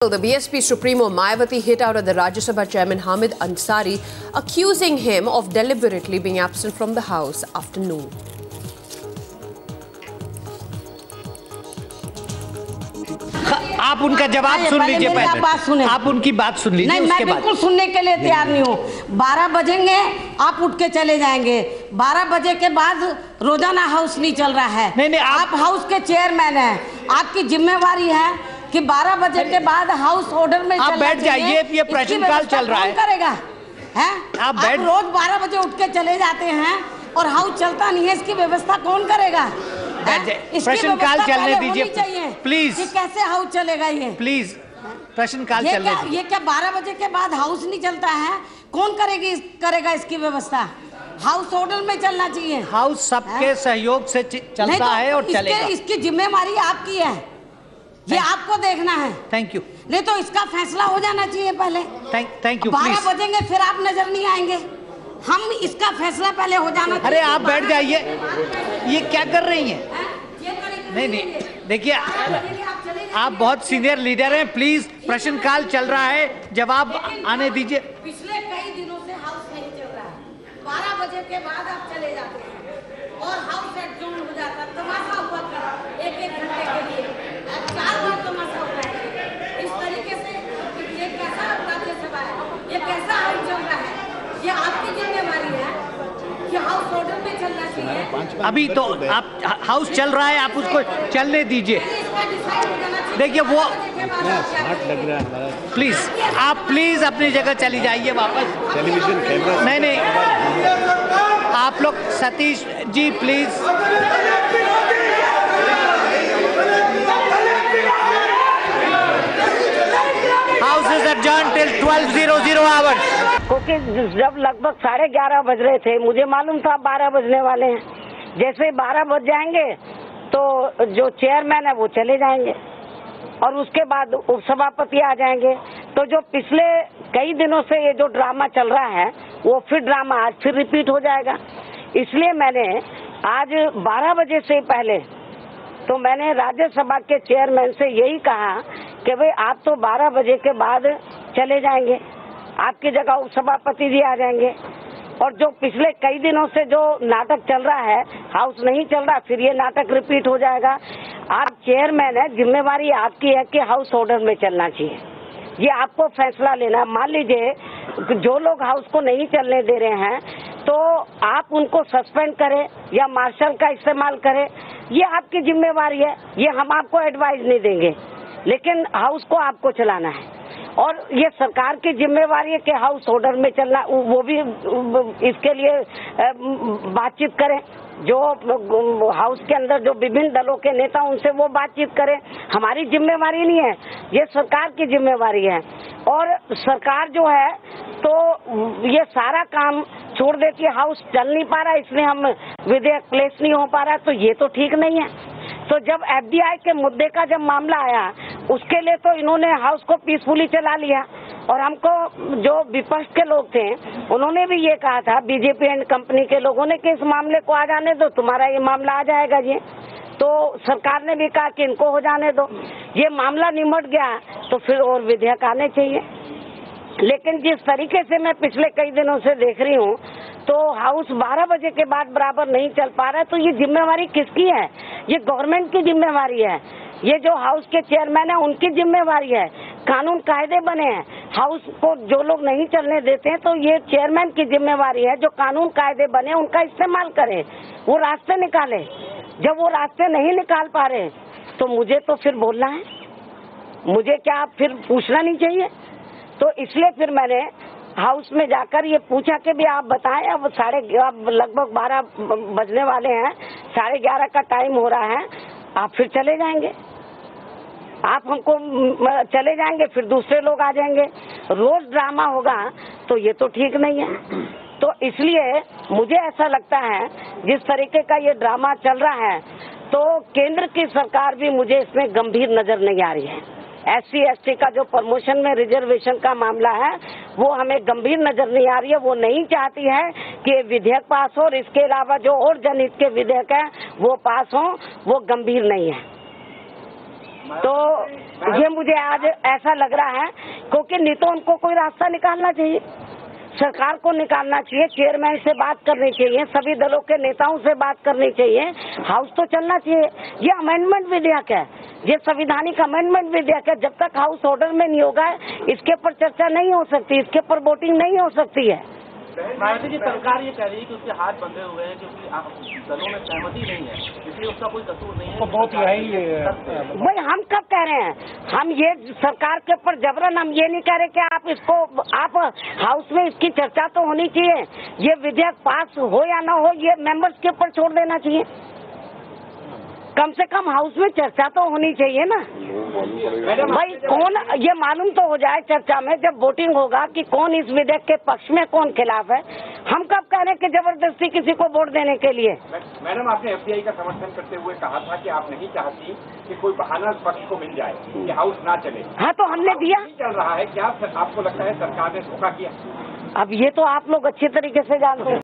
So the BSP Supremo Mayawati hit out at the Rajya Sabha Chairman Hamid Ansari, accusing him of deliberately being absent from the House after noon. आप उनका जवाब सुन लीजिए पहले। बात सुने। आप उनकी बात सुन लीजिए। नहीं, मैं बिल्कुल सुनने के लिए तैयार नहीं हूँ। 12 बजेंगे आप उठ के चले जाएंगे। 12 बजे के बाद रोजाना हाउस नहीं चल रहा है। नहीं, आप हाउस के चेयरमैन हैं, आपकी जिम्मेवारी है कि 12 बजे के बाद हाउस ऑर्डर में आप बैठ जाइए। ये प्रश्नकाल चल रहा है। कौन करेगा? हैं? आप रोज 12 बजे उठ के चले जाते हैं और हाउस चलता नहीं है, इसकी व्यवस्था कौन करेगा? प्रश्नकाल चलने दीजिए प्लीज। ये कैसे हाउस चलेगा? ये प्लीज प्रश्नकाल चलने दीजिए। ये क्या 12 बजे के बाद हाउस नहीं चलता है? कौन करेगा इसकी व्यवस्था? हाउस ऑर्डर में चलना चाहिए। हाउस सबके सहयोग से चलता है और चलेगा। इसकी जिम्मेवारी आपकी है, ये आपको देखना है। Thank you. नहीं तो इसका फैसला हो जाना चाहिए पहले। Thank you. 12 बजेंगे फिर आप नजर नहीं आएंगे। हम इसका फैसला पहले हो जाना चाहिए। अरे आप बैठ जाइए। ये क्या कर रही हैं? नहीं, देखिए आप बहुत सीनियर लीडर हैं। प्लीज प्रश्नकाल चल रहा है, जवाब आने दीजिए। पिछले कई दिनों से हाउस नहीं चल रहा है। 12 बजे के बाद आप चले जाते हैं और हाउस एडजॉर्न हो जाता है। तमाशा हुआ कर एक घंटे के लिए 4 बार तमाशा होता है। इस तरीके से ये कैसा राज्यसभा है? ये कैसा हाउस चल रहा है? ये आपकी जिम्मेवारी है कि हाउस ऑर्डर में चलना चाहिए। अभी तो आप हाउस चल रहा है, आप उसको चलने दीजिए। देखिए वो प्लीज अपनी जगह चली जाइए वापस। टेलीविजन कैमरा नहीं, आप लोग Satish ji please. House is adjourned till 12:00 hours. क्योंकि जब लगभग 11:30 बज रहे थे, मुझे मालूम था 12 बजने वाले हैं। जैसे 12 बज जाएंगे तो जो चेयरमैन है वो चले जाएंगे और उसके बाद उपसभापति आ जाएंगे। तो जो पिछले कई दिनों से ये जो ड्रामा चल रहा है वो फिर ड्रामा आज फिर रिपीट हो जाएगा। इसलिए मैंने आज 12 बजे से पहले तो मैंने राज्यसभा के चेयरमैन से यही कहा कि भाई आप तो 12 बजे के बाद चले जाएंगे, आपकी जगह उपसभापति जी आ जाएंगे। और जो पिछले कई दिनों से जो नाटक चल रहा है, हाउस नहीं चल रहा, फिर ये नाटक रिपीट हो जाएगा। आप चेयरमैन है, जिम्मेवारी आपकी है कि हाउस ऑर्डर में चलना चाहिए। ये आपको फैसला लेना। मान लीजिए जो लोग हाउस को नहीं चलने दे रहे हैं तो आप उनको सस्पेंड करें या मार्शल का इस्तेमाल करें, ये आपकी जिम्मेवारी है। ये हम आपको एडवाइस नहीं देंगे, लेकिन हाउस को आपको चलाना है। और ये सरकार की जिम्मेवारी है कि हाउस ऑर्डर में चलना। वो भी इसके लिए बातचीत करें। जो हाउस के अंदर जो विभिन्न दलों के नेता उनसे वो बातचीत करें। हमारी जिम्मेवारी नहीं है, ये सरकार की जिम्मेवारी है। और सरकार जो है तो ये सारा काम छोड़ देती है। हाउस चल नहीं पा रहा इसलिए हम विधेयक प्लेस नहीं हो पा रहा, तो ये तो ठीक नहीं है। तो जब FDI के मुद्दे का जब मामला आया उसके लिए तो इन्होंने हाउस को पीसफुली चला लिया। और हमको जो विपक्ष के लोग थे उन्होंने भी ये कहा था, बीजेपी एंड कंपनी के लोगों ने, कि इस मामले को आ जाने दो, तुम्हारा ये मामला आ जाएगा। ये तो सरकार ने भी कहा कि इनको हो जाने दो। ये मामला निमट गया तो फिर और विधेयक आने चाहिए। लेकिन जिस तरीके से मैं पिछले कई दिनों से देख रही हूँ तो हाउस 12 बजे के बाद बराबर नहीं चल पा रहा है। तो ये जिम्मेवारी किसकी है? ये गवर्नमेंट की जिम्मेवारी है। ये जो हाउस के चेयरमैन है उनकी जिम्मेवारी है। कानून कायदे बने हैं, हाउस को जो लोग नहीं चलने देते हैं तो ये चेयरमैन की जिम्मेवारी है। जो कानून कायदे बने उनका इस्तेमाल करें, वो रास्ते निकाले। जब वो रास्ते नहीं निकाल पा रहे तो मुझे तो फिर बोलना है, मुझे क्या फिर पूछना नहीं चाहिए? तो इसलिए फिर मैंने हाउस में जाकर ये पूछा कि भी आप बताएं, अब लगभग 12 बजने वाले हैं, 11:30 का टाइम हो रहा है, आप फिर चले जाएंगे? आप हमको चले जाएंगे फिर दूसरे लोग आ जाएंगे, रोज ड्रामा होगा तो ये तो ठीक नहीं है। तो इसलिए मुझे ऐसा लगता है जिस तरीके का ये ड्रामा चल रहा है तो केंद्र की सरकार भी मुझे इसमें गंभीर नजर नहीं आ रही है। SC ST का जो प्रमोशन में रिजर्वेशन का मामला है वो हमें गंभीर नजर नहीं आ रही है। वो नहीं चाहती है कि विधेयक पास हो और इसके अलावा जो और जनहित के विधेयक है वो पास हो, वो गंभीर नहीं है। तो ये मुझे आज ऐसा लग रहा है, क्योंकि नहीं तो उनको कोई रास्ता निकालना चाहिए, सरकार को निकालना चाहिए, चेयरमैन से बात करनी चाहिए, सभी दलों के नेताओं से बात करनी चाहिए, हाउस तो चलना चाहिए। ये अमेंडमेंट विधेयक है, ये संविधानिक अमेंडमेंट विधेयक है, जब तक हाउस ऑर्डर में नहीं होगा इसके ऊपर चर्चा नहीं हो सकती, इसके ऊपर वोटिंग नहीं हो सकती है। मायावती जी, सरकार ये कह रही है कि उसके हाथ बंधे हुए हैं क्योंकि दलों में सहमति नहीं है, इसलिए उसका कोई कसूर नहीं है। भाई हम कब कह रहे हैं, हम ये सरकार के ऊपर जबरन हम ये नहीं कह रहे कि आप हाउस में इसकी चर्चा तो होनी चाहिए, ये विधेयक पास हो या ना हो ये मेंबर्स के ऊपर छोड़ देना चाहिए, कम से कम हाउस में चर्चा तो होनी चाहिए ना। भाई कौन ये मालूम तो हो जाए चर्चा में जब वोटिंग होगा कि कौन इस विधेयक के पक्ष में कौन खिलाफ है। हम कब कह रहे हैं कि जबरदस्ती किसी को वोट देने के लिए। मैडम, आपने एफडीआई का समर्थन करते हुए कहा था कि आप नहीं चाहती कि कोई बहाना पक्ष को मिल जाए कि हाउस ना चले। हाँ, तो हमने दिया। चल रहा है क्या आपको लगता है सरकार ने धोखा किया? अब ये तो आप लोग अच्छी तरीके से जानते हैं।